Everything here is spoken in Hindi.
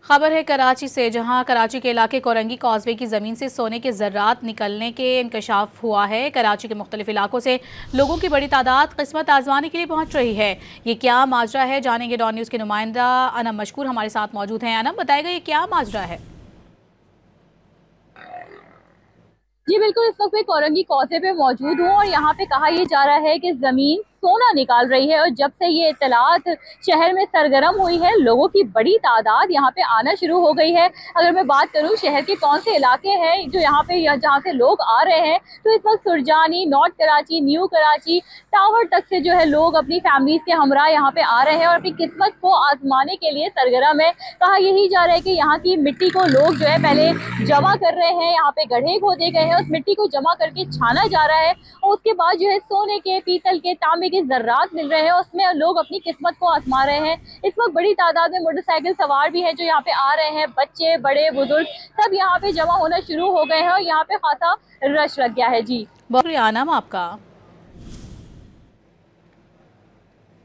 खबर है कराची से, जहां कराची के इलाके कोरंगी कॉजवे की ज़मीन से सोने के ज़र्रात निकलने के इंकशाफ हुआ है। कराची के मुख्तलिफ इलाकों से लोगों की बड़ी तादाद किस्मत आजमाने के लिए पहुंच रही है। ये क्या माजरा है, जानेंगे डॉन न्यूज़ के नुमाइंदा अनम मशकूर हमारे साथ मौजूद हैं। अनम, बताएगा ये क्या माजरा है? जी बिल्कुल, इस वक्त मैं कोरंगी कौजे पे मौजूद हूँ और यहाँ पे कहा यह जा रहा है कि जमीन सोना निकाल रही है। और जब से ये इत्तलात शहर में सरगर्म हुई है, लोगों की बड़ी तादाद यहाँ पे आना शुरू हो गई है। अगर मैं बात करूँ शहर के कौन से इलाके हैं जो यहाँ पे जहाँ से लोग आ रहे हैं, तो इस वक्त Surjani, north Karachi, new Karachi, tower तक से जो है लोग अपनी फैमिलीज के हमरा यहाँ पे आ रहे हैं और अपनी किस्मत को आजमाने के लिए सरगर्म है। कहा यही जा रहा है कि यहाँ की मिट्टी को लोग जो है पहले जमा कर रहे हैं, यहाँ पे गड्ढे खोदे गए हैं, उस मिट्टी को जमा करके छाना जा रहा है और उसके बाद जो है सोने के, पीतल के, तांबे के जर्रात मिल रहे हैं, उसमें लोग अपनी किस्मत को आजमा रहे हैं। इस वक्त बड़ी तादाद में मोटरसाइकिल सवार भी है जो यहाँ पे आ रहे हैं, बच्चे, बड़े, बुजुर्ग सब यहाँ पे जमा होना शुरू हो गए हैं और यहाँ पे खासा रश लग गया है। जी बहुत शुक्रिया अनम आपका।